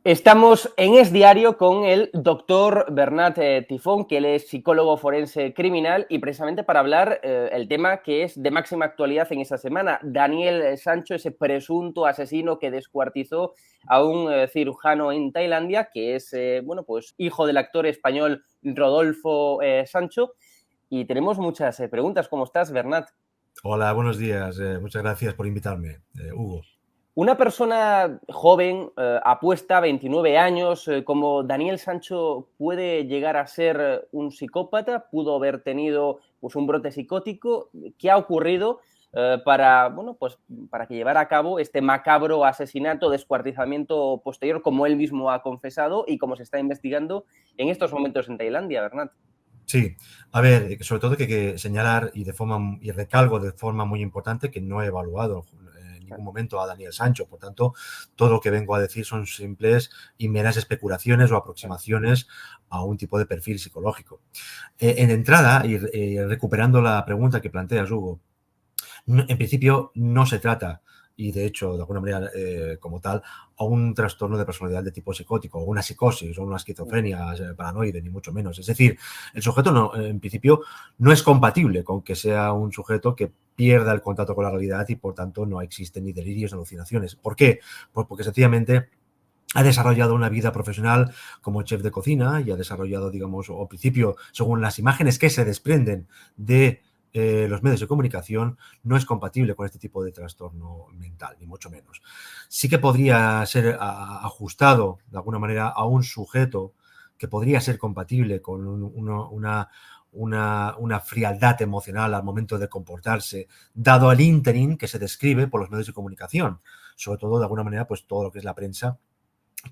Estamos en Es Diario con el doctor Bernat Tifón, que él es psicólogo forense criminal, y precisamente para hablar el tema que es de máxima actualidad en esta semana. Daniel Sancho, ese presunto asesino que descuartizó a un cirujano en Tailandia, que es pues hijo del actor español Rodolfo Sancho. Y tenemos muchas preguntas. ¿Cómo estás, Bernat? Hola, buenos días. Muchas gracias por invitarme, Hugo. Una persona joven, apuesta, 29 años, como Daniel Sancho, puede llegar a ser un psicópata, pudo haber tenido pues, un brote psicótico. ¿Qué ha ocurrido para que llevara a cabo este macabro asesinato, descuartizamiento posterior, como él mismo ha confesado y como se está investigando en estos momentos en Tailandia, Bernat? Sí, a ver, sobre todo que hay que señalar y recalco de forma muy importante que no he evaluado en ningún momento a Daniel Sancho. Por tanto, todo lo que vengo a decir son simples y meras especulaciones o aproximaciones a un tipo de perfil psicológico. En entrada, y recuperando la pregunta que planteas, Hugo, en principio no se trata, y de hecho, de alguna manera, como tal, a un trastorno de personalidad de tipo psicótico, o una psicosis, o una esquizofrenia paranoide, ni mucho menos. Es decir, el sujeto en principio no es compatible con que sea un sujeto que pierda el contacto con la realidad y, por tanto, no existen ni delirios ni alucinaciones. ¿Por qué? Pues porque sencillamente ha desarrollado una vida profesional como chef de cocina y ha desarrollado, digamos, o al principio, según las imágenes que se desprenden de los medios de comunicación, no es compatible con este tipo de trastorno mental, ni mucho menos. Sí que podría ser ajustado, de alguna manera, a un sujeto que podría ser compatible con una frialdad emocional al momento de comportarse, dado el ínterin que se describe por los medios de comunicación, sobre todo, de alguna manera, pues todo lo que es la prensa,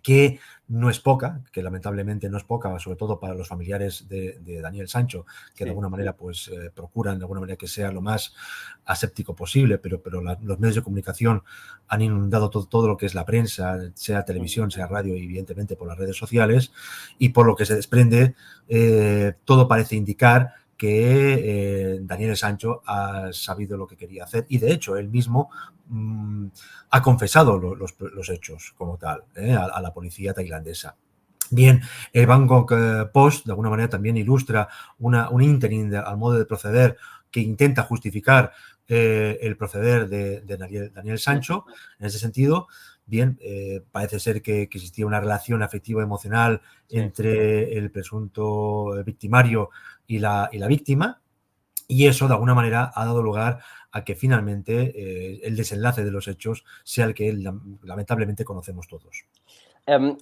que no es poca, que lamentablemente no es poca, sobre todo para los familiares de Daniel Sancho, que de Sí. alguna manera pues procuran de alguna manera que sea lo más aséptico posible, pero los medios de comunicación han inundado todo lo que es la prensa, sea televisión, sea radio y evidentemente por las redes sociales, y por lo que se desprende, todo parece indicar que Daniel Sancho ha sabido lo que quería hacer y de hecho él mismo ha confesado los hechos como tal a la policía tailandesa. Bien, el Bangkok Post de alguna manera también ilustra un ínterin al modo de proceder que intenta justificar el proceder de Daniel Sancho en ese sentido. Bien, parece ser que existía una relación afectiva emocional Sí. entre el presunto victimario y la víctima, y eso, de alguna manera, ha dado lugar a que finalmente el desenlace de los hechos sea el que lamentablemente conocemos todos. Em,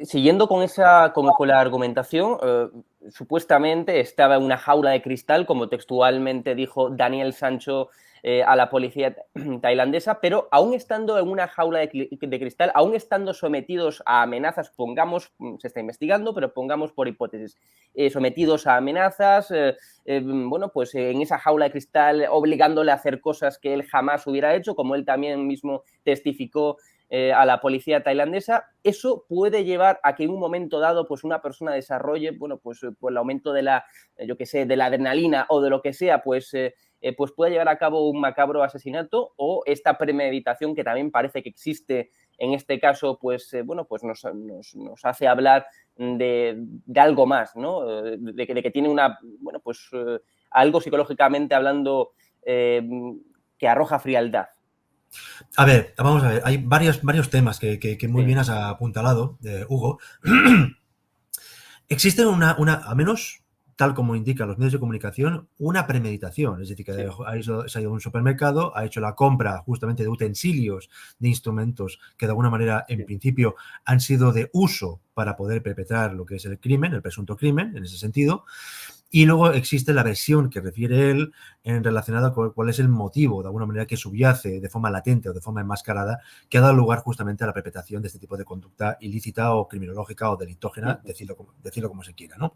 Siguiendo con la argumentación, supuestamente estaba en una jaula de cristal, como textualmente dijo Daniel Sancho a la policía tailandesa, pero aún estando en una jaula de cristal, aún estando sometidos a amenazas, pongamos, se está investigando, pero pongamos por hipótesis, sometidos a amenazas, pues en esa jaula de cristal obligándole a hacer cosas que él jamás hubiera hecho, como él también mismo testificó a la policía tailandesa. Eso puede llevar a que en un momento dado pues una persona desarrolle, pues el aumento de la, yo que sé, de la adrenalina o de lo que sea, pues puede llevar a cabo un macabro asesinato, o esta premeditación que también parece que existe en este caso, pues nos hace hablar de algo más, ¿no? De que tiene una, algo psicológicamente hablando que arroja frialdad. A ver, vamos a ver, hay varios temas que muy Sí, bien has apuntalado, Hugo. Existe a menos, tal como indican los medios de comunicación, una premeditación. Es decir, que sí. se ha ido a un supermercado, ha hecho la compra justamente de utensilios, de instrumentos que de alguna manera, en Sí. principio, han sido de uso para poder perpetrar lo que es el crimen, el presunto crimen, en ese sentido. Y luego existe la versión que refiere él relacionada con cuál es el motivo, de alguna manera, que subyace de forma latente o de forma enmascarada, que ha dado lugar justamente a la perpetración de este tipo de conducta ilícita o criminológica o delitógena, decirlo como se quiera, ¿no?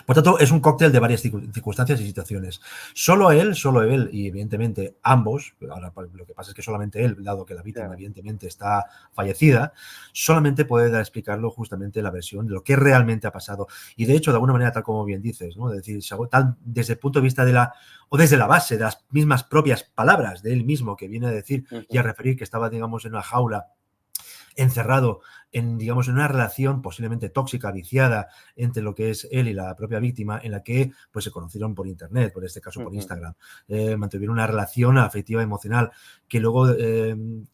Por tanto, es un cóctel de varias circunstancias y situaciones. Solo él y evidentemente ambos, ahora lo que pasa es que solamente él, dado que la víctima Claro. evidentemente está fallecida, solamente puede dar a explicarlo justamente la versión de lo que realmente ha pasado. Y de hecho, de alguna manera, tal como bien dices, ¿no? Es decir, tal desde el punto de vista o desde la base de las mismas propias palabras de él mismo, que viene a decir y a referir que estaba, digamos, en una jaula encerrado en, digamos, en una relación posiblemente tóxica, viciada entre lo que es él y la propia víctima, en la que pues se conocieron por internet, por este caso por Instagram, mantuvieron una relación afectiva emocional que luego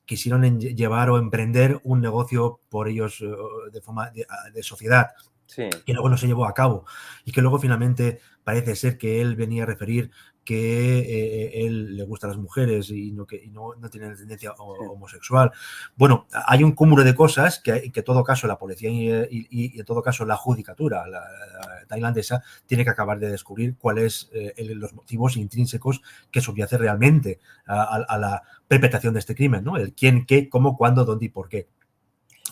quisieron llevar o emprender un negocio por ellos de forma de sociedad. Sí. Que luego no se llevó a cabo y que luego finalmente parece ser que él venía a referir que él le gustan las mujeres y no tiene tendencia homosexual. Bueno, hay un cúmulo de cosas que en todo caso la policía y en todo caso la judicatura la tailandesa tiene que acabar de descubrir cuáles los motivos intrínsecos que subyace realmente a la perpetración de este crimen, ¿no? El quién, qué, cómo, cuándo, dónde y por qué.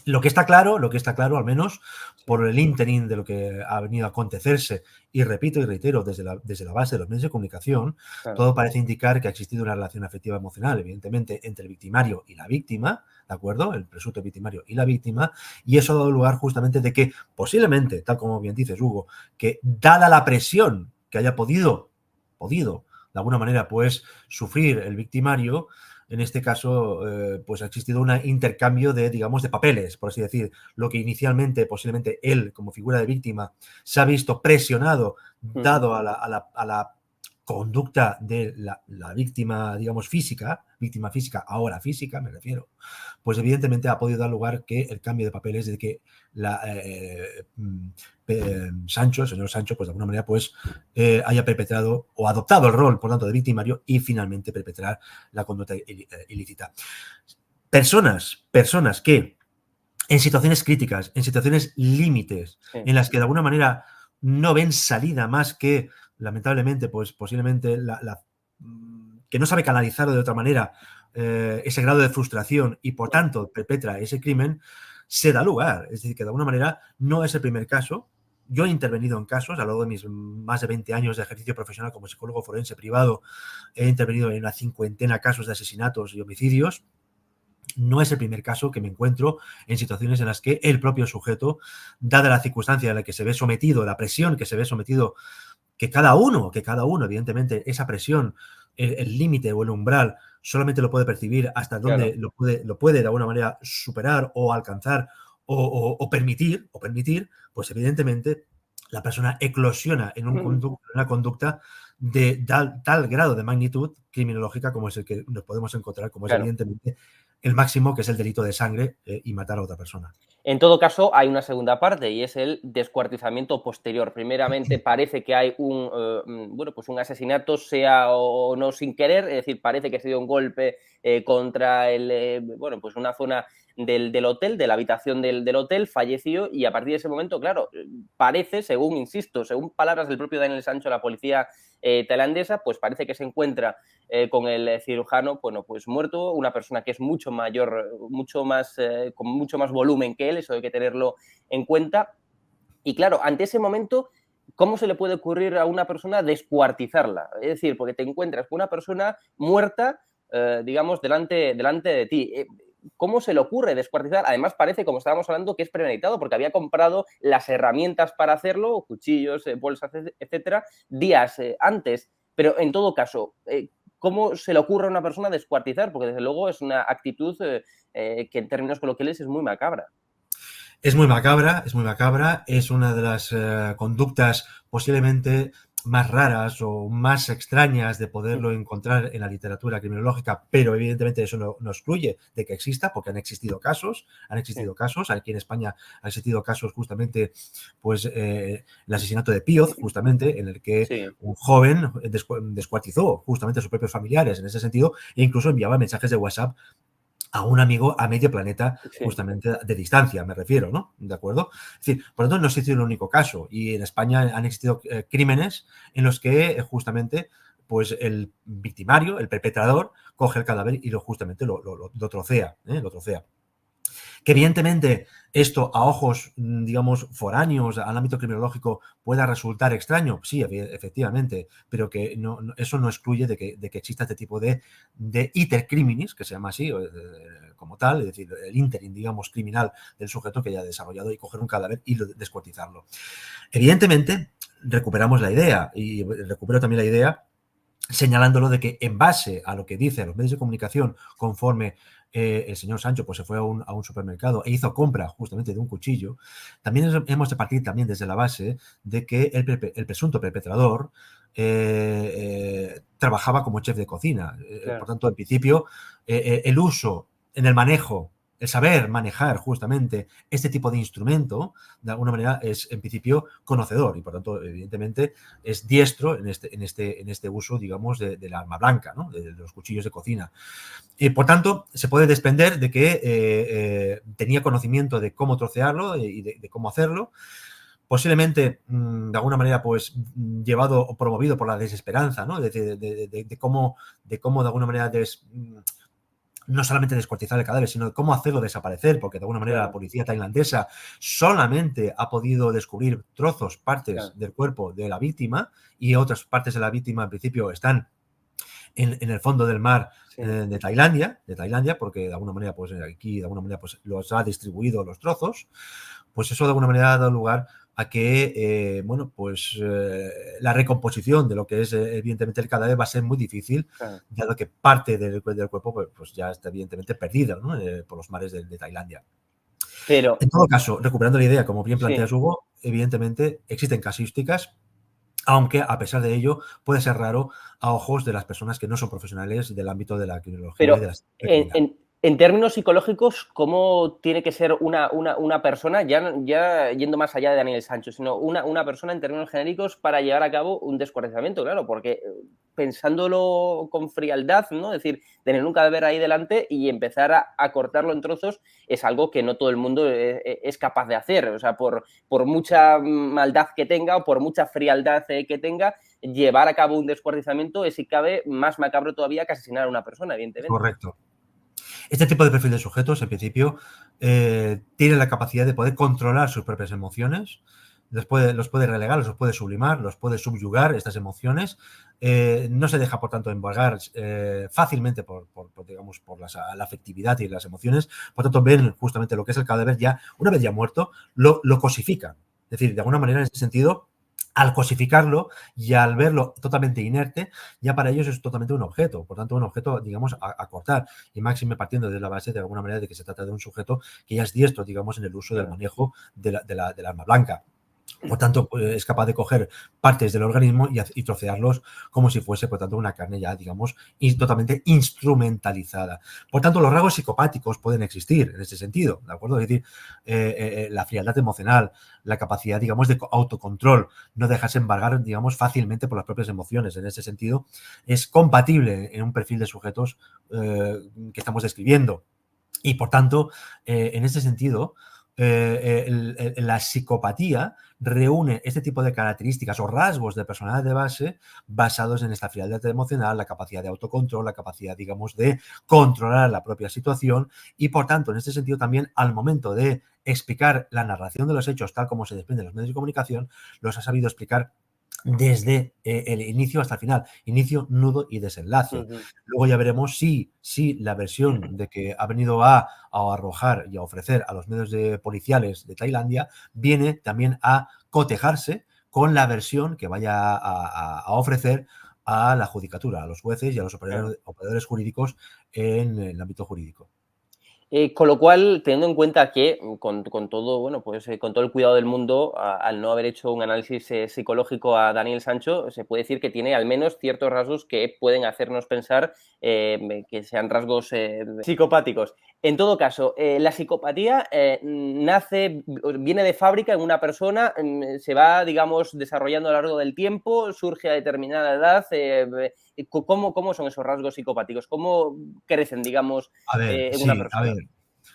Lo que está claro, al menos por el ínterin de lo que ha venido a acontecerse, y repito y reitero, desde la base de los medios de comunicación, Claro. todo parece indicar que ha existido una relación afectiva emocional, evidentemente, entre el victimario y la víctima, ¿de acuerdo? El presunto victimario y la víctima, y eso ha dado lugar justamente de que posiblemente, tal como bien dices, Hugo, que dada la presión que haya podido, de alguna manera, pues, sufrir el victimario, en este caso, pues ha existido un intercambio de, digamos, de papeles, por así decir. Lo que inicialmente, posiblemente él, como figura de víctima, se ha visto presionado, dado a la conducta de la víctima, digamos, víctima física, ahora física, me refiero, pues evidentemente ha podido dar lugar que el cambio de papeles de que Sancho, el señor Sancho, pues de alguna manera, pues haya perpetrado o adoptado el rol, por tanto, de victimario y finalmente perpetrar la conducta ilícita. Personas que en situaciones críticas, en situaciones límites, en las que de alguna manera no ven salida más que, lamentablemente, pues posiblemente que no sabe canalizarlo de otra manera, ese grado de frustración y por tanto perpetra ese crimen, se da lugar. Es decir, que de alguna manera no es el primer caso. Yo he intervenido en casos, a lo largo de mis más de 20 años de ejercicio profesional como psicólogo forense privado, he intervenido en una 50 casos de asesinatos y homicidios. No es el primer caso que me encuentro en situaciones en las que el propio sujeto, dada la circunstancia en la que se ve sometido, la presión que se ve sometido, que cada uno, evidentemente, esa presión, el límite o el umbral, solamente lo puede percibir hasta donde lo puede de alguna manera superar o alcanzar o permitir, pues evidentemente la persona eclosiona en una conducta de tal grado de magnitud criminológica como es el que nos podemos encontrar, como es evidentemente el máximo, que es el delito de sangre y matar a otra persona. En todo caso, hay una segunda parte y es el descuartizamiento posterior. Primeramente, parece que hay pues un asesinato, sea o no sin querer, es decir, parece que se dio un golpe contra pues una zona del hotel, de la habitación del hotel, falleció y a partir de ese momento, claro, parece, según palabras del propio Daniel Sancho, la policía tailandesa, pues parece que se encuentra con el cirujano, bueno, pues muerto, una persona que es mucho mayor, con mucho más volumen que él, eso hay que tenerlo en cuenta. Y claro, ante ese momento, ¿cómo se le puede ocurrir a una persona descuartizarla? Es decir, porque te encuentras con una persona muerta, digamos, delante de ti. ¿Cómo se le ocurre descuartizar? Además, parece, como estábamos hablando, que es premeditado, porque había comprado las herramientas para hacerlo, cuchillos, bolsas, etcétera, días antes. Pero en todo caso, ¿cómo se le ocurre a una persona descuartizar? Porque desde luego es una actitud que en términos coloquiales es muy macabra. Es muy macabra, es una de las conductas posiblemente más raras o más extrañas de poderlo encontrar en la literatura criminológica, pero evidentemente eso no excluye de que exista, porque han existido casos, aquí en España han existido casos justamente, pues el asesinato de Píoz, justamente, en el que un joven descuartizó justamente a sus propios familiares en ese sentido, e incluso enviaba mensajes de WhatsApp a un amigo a medio planeta, justamente de distancia, me refiero, ¿no? ¿De acuerdo? Es decir, por lo tanto, no ha sido el único caso. Y en España han existido crímenes en los que justamente pues el victimario, el perpetrador, coge el cadáver y justamente lo trocea, lo trocea. Que evidentemente esto a ojos, digamos, foráneos al ámbito criminológico pueda resultar extraño, sí, efectivamente, pero que eso no excluye de que exista este tipo de iter criminis, que se llama así, como tal, es decir, el ínterin, digamos, criminal del sujeto que haya desarrollado y coger un cadáver y descuartizarlo. Evidentemente, recuperamos la idea y recupero también la idea señalándolo de que en base a lo que dicen los medios de comunicación conforme el señor Sancho pues se fue a un supermercado e hizo compra justamente de un cuchillo, también hemos de partir también desde la base de que el presunto perpetrador trabajaba como chef de cocina. Claro. Por tanto, en principio, el uso en el manejo, el saber manejar justamente este tipo de instrumento, de alguna manera es en principio conocedor y por tanto, evidentemente, es diestro en este uso, digamos, del arma blanca, ¿no? de los cuchillos de cocina. Por tanto, se puede desprender de que tenía conocimiento de cómo trocearlo y de cómo hacerlo. Posiblemente, de alguna manera, pues llevado o promovido por la desesperanza, ¿no? De cómo de alguna manera no solamente descuartizar el cadáver, sino de cómo hacerlo desaparecer, porque de alguna manera Claro. la policía tailandesa solamente ha podido descubrir trozos, partes Claro. del cuerpo de la víctima y otras partes de la víctima en principio están en el fondo del mar Sí. de Tailandia, porque de alguna manera, pues aquí de alguna manera pues los ha distribuido los trozos, pues eso de alguna manera ha dado lugar a que, bueno, pues la recomposición de lo que es evidentemente el cadáver va a ser muy difícil, Claro. dado que parte del cuerpo pues ya está evidentemente perdida, ¿no? Por los mares de Tailandia. Pero, En todo caso, recuperando la idea, como bien sí. planteas, Hugo, evidentemente existen casuísticas, aunque a pesar de ello puede ser raro a ojos de las personas que no son profesionales del ámbito de la criminología y de Pero la criminal. en términos psicológicos, ¿cómo tiene que ser una persona, ya yendo más allá de Daniel Sancho, sino una persona en términos genéricos para llevar a cabo un descuartizamiento? Claro, porque pensándolo con frialdad, ¿no? Es decir, tener un cadáver ahí delante y empezar a cortarlo en trozos es algo que no todo el mundo es capaz de hacer. O sea, por mucha maldad que tenga o por mucha frialdad que tenga, llevar a cabo un descuartizamiento es, si cabe, más macabro todavía que asesinar a una persona, evidentemente. Correcto. Este tipo de perfil de sujetos, en principio, tiene la capacidad de poder controlar sus propias emociones, los puede relegar, los puede sublimar, los puede subyugar estas emociones. No se deja, por tanto, embargar fácilmente digamos, por la afectividad y las emociones. Por tanto, ven justamente lo que es el cadáver ya, una vez ya muerto, lo cosifican. Es decir, de alguna manera, en ese sentido, al cosificarlo y al verlo totalmente inerte, ya para ellos es totalmente un objeto, por tanto un objeto, digamos, a cortar, y máxime partiendo de la base de alguna manera de que se trata de un sujeto que ya es diestro, digamos, en el uso del manejo del arma blanca. Por tanto, es capaz de coger partes del organismo y trocearlos como si fuese, por tanto, una carne ya, digamos, totalmente instrumentalizada. Por tanto, los rasgos psicopáticos pueden existir en ese sentido, ¿de acuerdo? Es decir, la frialdad emocional, la capacidad, digamos, de autocontrol, no dejarse embargar, digamos, fácilmente por las propias emociones. En ese sentido, es compatible en un perfil de sujetos que estamos describiendo. Y, por tanto, en ese sentido, la psicopatía reúne este tipo de características o rasgos de personalidad de base basados en esta frialdad emocional, la capacidad de autocontrol, la capacidad, digamos, de controlar la propia situación y, por tanto, en este sentido también al momento de explicar la narración de los hechos tal como se desprende de los medios de comunicación, los ha sabido explicar desde el inicio hasta el final, inicio, nudo y desenlace. Luego ya veremos si la versión de que ha venido a arrojar y a ofrecer a los medios policiales de Tailandia viene también a cotejarse con la versión que vaya a ofrecer a la judicatura, a los jueces y a los operadores jurídicos en el ámbito jurídico. Con lo cual, teniendo en cuenta que con todo, bueno, pues con todo el cuidado del mundo, al no haber hecho un análisis psicológico a Daniel Sancho, se puede decir que tiene al menos ciertos rasgos que pueden hacernos pensar que sean rasgos psicopáticos. En todo caso, la psicopatía viene de fábrica en una persona, se va, digamos, desarrollando a lo largo del tiempo, surge a determinada edad. ¿Cómo son esos rasgos psicopáticos? ¿Cómo crecen, digamos, A ver, en una sí, a persona? ver,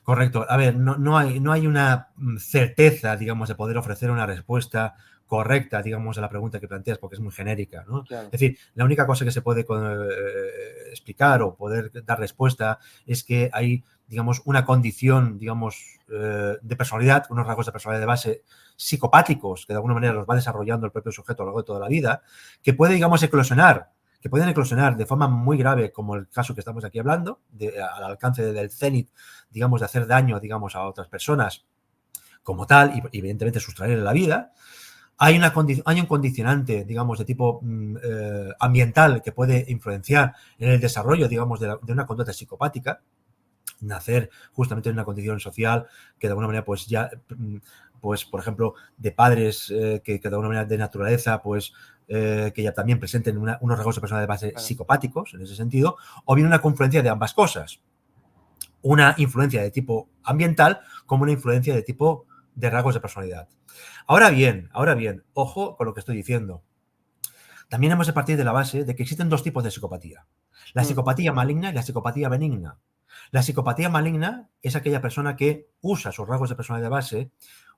correcto. A ver, no hay una certeza, digamos, de poder ofrecer una respuesta correcta, digamos, a la pregunta que planteas, porque es muy genérica, ¿no? Claro. Es decir, la única cosa que se puede explicar o poder dar respuesta es que hay, digamos, una condición, digamos, de personalidad, unos rasgos de personalidad de base psicopáticos que de alguna manera los va desarrollando el propio sujeto a lo largo de toda la vida, que puede, digamos, que pueden eclosionar de forma muy grave, como el caso que estamos aquí hablando, al alcance del cenit, digamos, de hacer daño, digamos, a otras personas como tal, y evidentemente sustraerle la vida. Hay un condicionante, digamos, de tipo ambiental que puede influenciar en el desarrollo, digamos, de una conducta psicopática. nacer justamente en una condición social que de alguna manera pues ya, pues por ejemplo, de padres que de alguna manera de naturaleza pues que ya también presenten unos rasgos de personalidad de base psicopáticos en ese sentido, o bien una confluencia de ambas cosas, una influencia de tipo ambiental como una influencia de tipo de rasgos de personalidad. Ahora bien, ojo con lo que estoy diciendo. También hemos de partir de la base de que existen dos tipos de psicopatía. La psicopatía maligna y la psicopatía benigna. La psicopatía maligna es aquella persona que usa sus rasgos de personalidad de base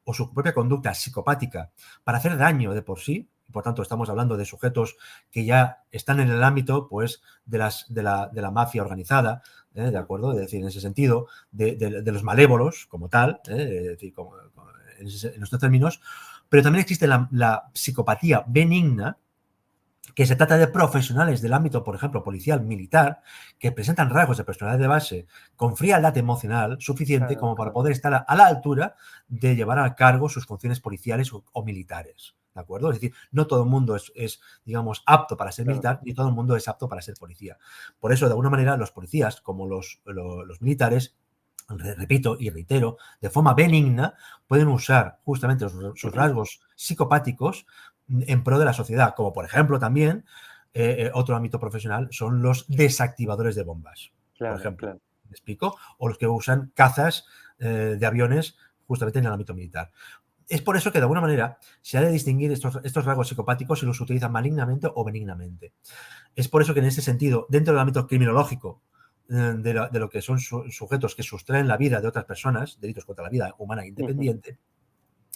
o su propia conducta psicopática para hacer daño de por sí. Por tanto, estamos hablando de sujetos que ya están en el ámbito pues, de la mafia organizada, ¿de acuerdo? Es decir, en ese sentido, de los malévolos como tal, es decir, en estos términos. Pero también existe la psicopatía benigna, que se trata de profesionales del ámbito, por ejemplo, policial, militar, que presentan rasgos de personalidad de base con frialdad emocional suficiente como para poder estar a la altura de llevar a cargo sus funciones policiales o militares. ¿De acuerdo? Es decir, no todo el mundo es, digamos, apto para ser militar, ni todo el mundo es apto para ser policía. Por eso, de alguna manera, los policías, como los militares, repito y reitero, de forma benigna, pueden usar justamente sus rasgos psicopáticos en pro de la sociedad, como por ejemplo también otro ámbito profesional son los desactivadores de bombas, por ejemplo. ¿Me explico? O los que usan cazas de aviones justamente en el ámbito militar. Es por eso que de alguna manera se ha de distinguir estos rasgos psicopáticos si los utilizan malignamente o benignamente. Es por eso que en ese sentido, dentro del ámbito criminológico, de lo que son sujetos que sustraen la vida de otras personas, delitos contra la vida humana independiente,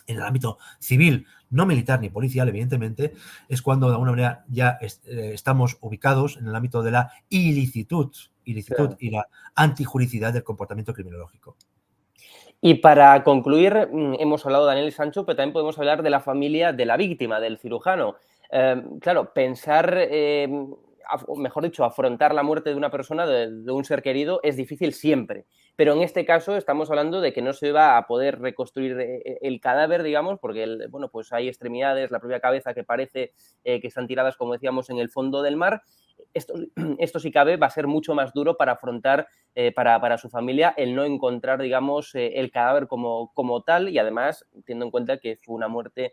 en el ámbito civil, no militar ni policial, evidentemente, es cuando de alguna manera ya estamos ubicados en el ámbito de la ilicitud y la antijuricidad del comportamiento criminológico. Y para concluir, hemos hablado de Daniel y Sancho, pero también podemos hablar de la familia de la víctima, del cirujano. Claro, pensar, mejor dicho, afrontar la muerte de una persona, de un ser querido, es difícil siempre. Pero en este caso estamos hablando de que no se va a poder reconstruir el cadáver, digamos, porque bueno, pues hay extremidades, la propia cabeza que parece que están tiradas, como decíamos, en el fondo del mar. Esto si cabe va a ser mucho más duro para afrontar para su familia el no encontrar, digamos, el cadáver como tal, y además teniendo en cuenta que fue una muerte,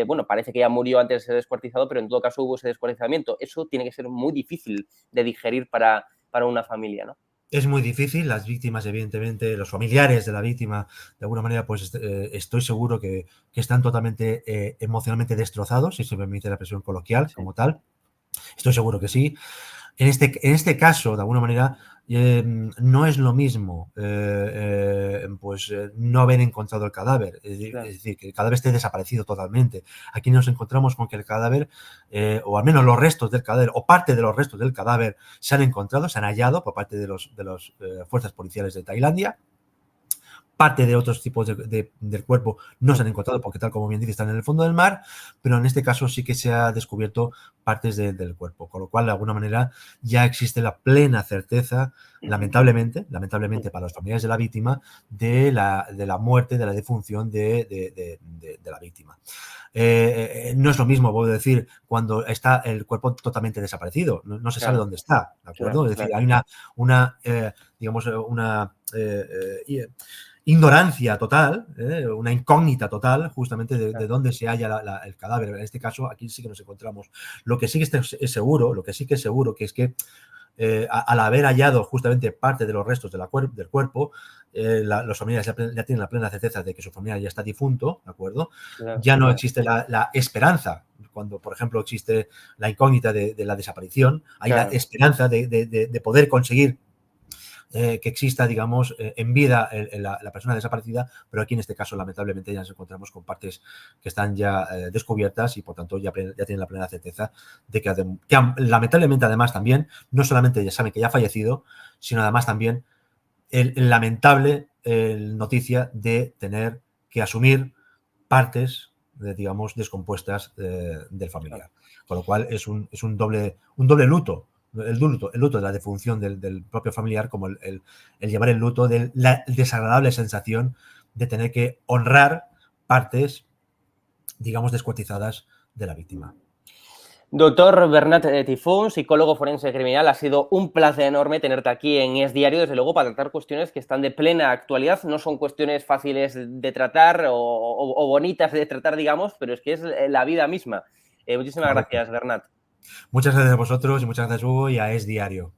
bueno, parece que ya murió antes de ser descuartizado, pero en todo caso hubo ese descuartizamiento. Eso tiene que ser muy difícil de digerir para una familia, ¿no? Es muy difícil, las víctimas, evidentemente, los familiares de la víctima, de alguna manera, pues estoy seguro que están totalmente emocionalmente destrozados, si se me permite la expresión coloquial, como tal. Estoy seguro que sí. En este caso, de alguna manera, no es lo mismo no haber encontrado el cadáver, es decir, que el cadáver esté desaparecido totalmente. Aquí nos encontramos con que el cadáver, o al menos los restos del cadáver, o parte de los restos del cadáver, se han encontrado, se han hallado por parte de las fuerzas policiales de Tailandia. Parte de otros tipos del cuerpo no se han encontrado porque, tal como bien dice, están en el fondo del mar, pero en este caso sí que se ha descubierto partes del cuerpo, con lo cual, de alguna manera, ya existe la plena certeza, lamentablemente para los familiares de la víctima, de la muerte, de la defunción de la víctima. No es lo mismo, voy a decir, cuando está el cuerpo totalmente desaparecido, no se sabe dónde está, ¿de acuerdo? Es decir, hay una ignorancia total, una incógnita total, justamente de dónde se halla el cadáver. En este caso, aquí sí que nos encontramos. Lo que sí que es seguro, que es que al haber hallado justamente parte de los restos del cuerpo, los familiares ya tienen la plena certeza de que su familiar ya está difunto, ¿de acuerdo? Ya no existe la esperanza. Cuando, por ejemplo, existe la incógnita de la desaparición, hay la esperanza de poder conseguir que exista, digamos, en vida la persona desaparecida, pero aquí en este caso, lamentablemente, ya nos encontramos con partes que están ya descubiertas y, por tanto, ya tienen la plena certeza de que lamentablemente, además, también, no solamente ya saben que ya ha fallecido, sino además también el lamentable noticia de tener que asumir partes, digamos, descompuestas del familiar. Con lo cual es un doble luto. El luto de la defunción del propio familiar, como el llevar el luto de la desagradable sensación de tener que honrar partes, digamos, descuartizadas de la víctima. Doctor Bernat Tifón, psicólogo forense criminal, ha sido un placer enorme tenerte aquí en Es Diario, desde luego, para tratar cuestiones que están de plena actualidad. No son cuestiones fáciles de tratar o bonitas de tratar, digamos, pero es que es la vida misma. Muchísimas Correcto. gracias, Bernat. Muchas gracias a vosotros y muchas gracias, Hugo, y a Es Diario.